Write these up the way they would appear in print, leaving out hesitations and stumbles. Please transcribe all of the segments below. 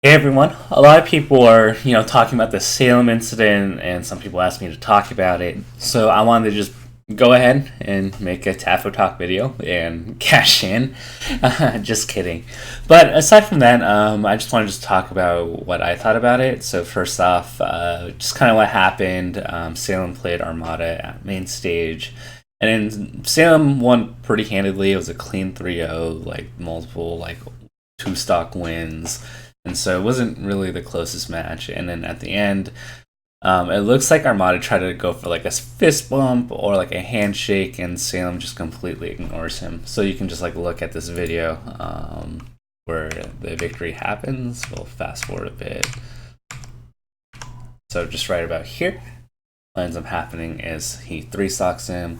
Hey everyone. A lot of people are, talking about the Salem incident, and some people asked me to talk about it. So I wanted to just go ahead and make a Tafo talk video and cash in. Just kidding. But aside from that, I just want to just talk about what I thought about it. So first off, just kind of what happened. Salem played Armada at main stage. And then Salem won pretty handedly. It was a clean 3-0, like multiple two stock wins, and so it wasn't really the closest match. And then at the end, it looks like Armada tried to go for like a fist bump or like a handshake, and Salem just completely ignores him. So you can just like look at this video where the victory happens. We'll fast forward a bit. So just right about here, what ends up happening is he three stocks him,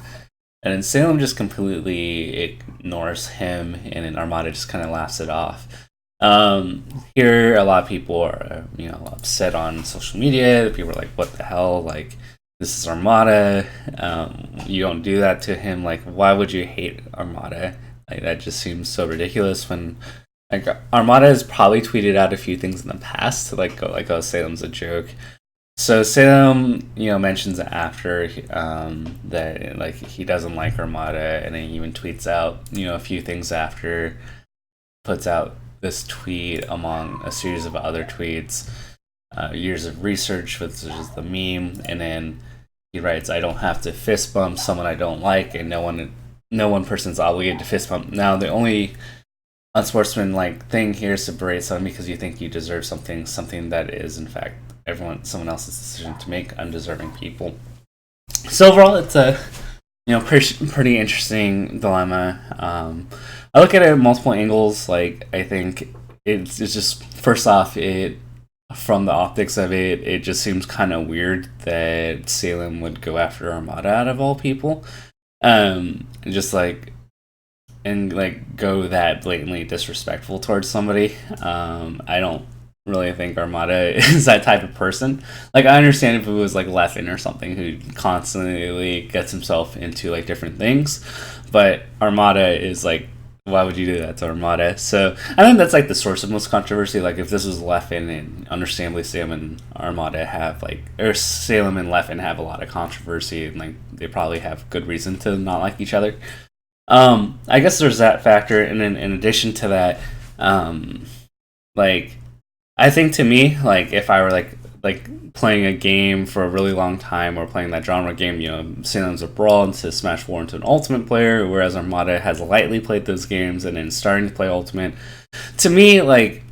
and then Salem just completely ignores him, and then Armada just kind of laughs it off. Here, a lot of people are, upset on social media. People are like, "What the hell? Like, this is Armada. You don't do that to him. Like, why would you hate Armada? Like, that just seems so ridiculous." When like Armada has probably tweeted out a few things in the past, like "Oh, Salem's a joke." So Salem, mentions after that like he doesn't like Armada, and then he even tweets out, a few things after, puts out this tweet among a series of other tweets, years of research, which is the meme, and then he writes, "I don't have to fist bump someone I don't like, and no one person's obligated to fist bump." Now the only unsportsmanlike thing here is to berate someone because you think you deserve something that is in fact someone else's decision to make, undeserving people. So overall, it's a pretty interesting dilemma. I look at it at multiple angles. Like, I think it's just, first off, it from the optics of it, it just seems kind of weird that Salem would go after Armada out of all people, just like and like go that blatantly disrespectful towards somebody. I don't really think Armada is that type of person. Like, I understand if it was like Leffen or something who constantly gets himself into like different things, but Armada is like, why would you do that to Armada? So I think that's like the source of most controversy. Like, if this was Leffen, and understandably Salem and Armada have or Salem and Leffen have a lot of controversy, and like they probably have good reason to not like each other. I guess there's that factor, and then in addition to that, like, I think, to me, like, if I were like playing a game for a really long time, or playing that genre game, Salem's a brawl into Smash 4 into an Ultimate player, whereas Armada has lightly played those games and then starting to play Ultimate. To me, like,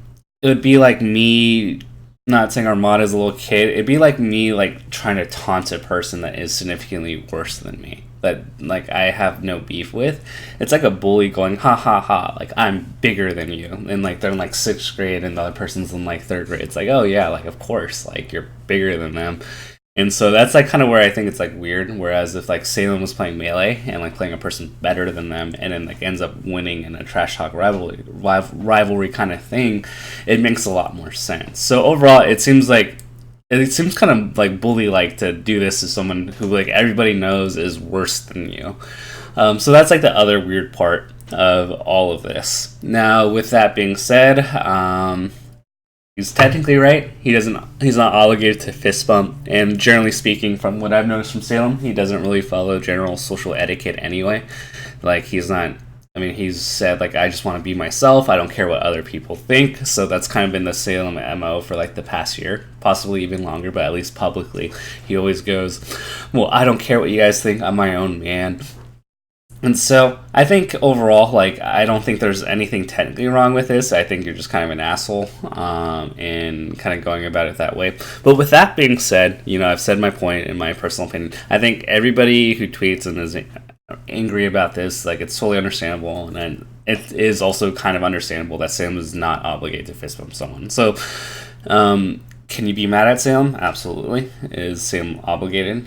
it would be like me not saying Armada's a little kid. It'd be like me like trying to taunt a person that is significantly worse than me, that like I have no beef with. It's like a bully going, "Ha ha ha, like I'm bigger than you," and like they're in like sixth grade and the other person's in like third grade. It's like, oh yeah, like of course, like you're bigger than them. And so that's like kind of where I think it's like weird. Whereas if like Salem was playing Melee and like playing a person better than them, and then like ends up winning in a trash talk rivalry kind of thing, it makes a lot more sense. So overall, it seems kind of like bully like to do this to someone who like everybody knows is worse than you. So that's like the other weird part of all of this. Now, with that being said, he's technically right. He's not obligated to fist bump, and generally speaking, from what I've noticed from Salem, he doesn't really follow general social etiquette anyway. Like, he's not. I mean, he's said, like, I just want to be myself. I don't care what other people think. So that's kind of been the Salem MO for like the past year, possibly even longer, but at least publicly, he always goes, "Well, I don't care what you guys think. I'm my own man." And so I think overall, like, I don't think there's anything technically wrong with this. I think you're just kind of an asshole, and kind of going about it that way. But with that being said, I've said my point in my personal opinion. I think everybody who tweets and is angry about this, like, it's totally understandable, and it is also kind of understandable that Sam is not obligated to fist bump someone. So, can you be mad at Sam? Absolutely. Is Sam obligated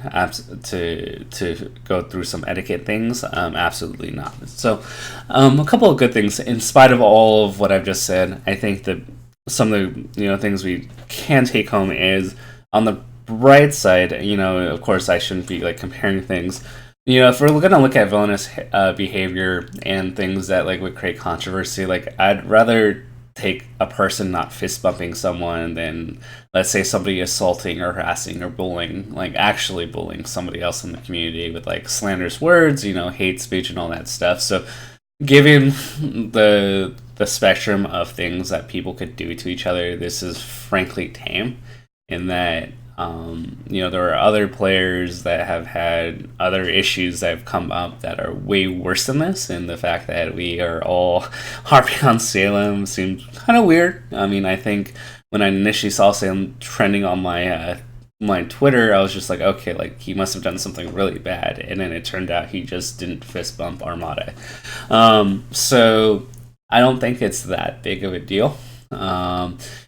to go through some etiquette things? Absolutely not. So, a couple of good things. In spite of all of what I've just said, I think that some of the things we can take home is, on the bright side, of course I shouldn't be like comparing things. If we're going to look at villainous behavior and things that like would create controversy, like I'd rather take a person not fist bumping someone than, let's say, somebody assaulting or harassing or bullying, like actually bullying somebody else in the community with like slanderous words, hate speech and all that stuff. So given the spectrum of things that people could do to each other, this is frankly tame in that there are other players that have had other issues that have come up that are way worse than this, and the fact that we are all harping on Salem seems kind of weird. I mean, I think when I initially saw Salem trending on my Twitter, I was just like, okay, like he must have done something really bad, and then it turned out he just didn't fist bump Armada. So I don't think it's that big of a deal.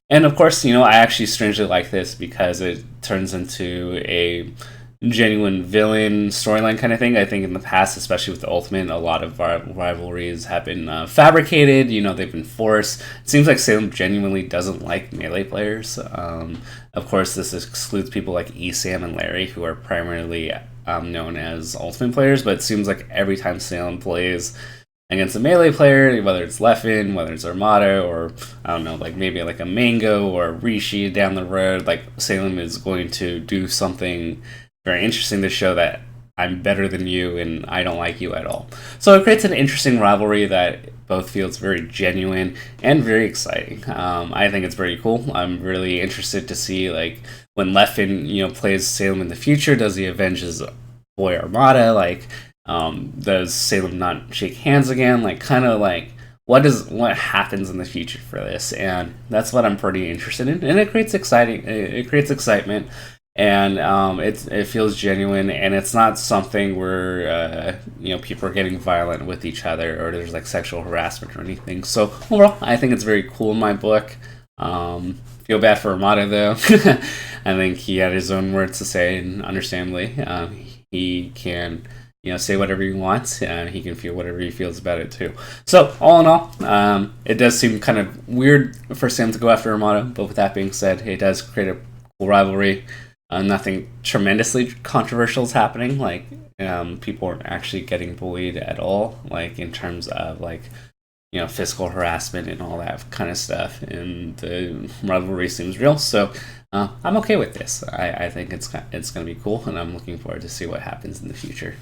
And of course, I actually strangely like this because it turns into a genuine villain storyline kind of thing. I think in the past, especially with the Ultimate, a lot of rivalries have been fabricated. They've been forced. It seems like Salem genuinely doesn't like melee players. Of course, this excludes people like Esam and Larry, who are primarily known as Ultimate players. But it seems like every time Salem plays against a melee player, whether it's Leffen, whether it's Armada, or I don't know, like maybe like a Mango or a Rishi down the road, like Salem is going to do something very interesting to show that I'm better than you and I don't like you at all. So it creates an interesting rivalry that both feels very genuine and very exciting. I think it's very cool. I'm really interested to see like when Leffen, plays Salem in the future, does he avenge his boy Armada? Like, does Salem not shake hands again? Like, kind of like what happens in the future for this? And that's what I'm pretty interested in. And it creates excitement. And it feels genuine, and it's not something where people are getting violent with each other or there's like sexual harassment or anything. So overall, I think it's very cool in my book. Feel bad for Armada though. I think he had his own words to say, and understandably, he can say whatever he wants, and he can feel whatever he feels about it too. So all in all, it does seem kind of weird for Sam to go after Armada, but with that being said, it does create a cool rivalry. Nothing tremendously controversial is happening. Like, people aren't actually getting bullied at all, like in terms of like, physical harassment and all that kind of stuff. And the rivalry seems real. So I'm okay with this. I think it's going to be cool, and I'm looking forward to see what happens in the future.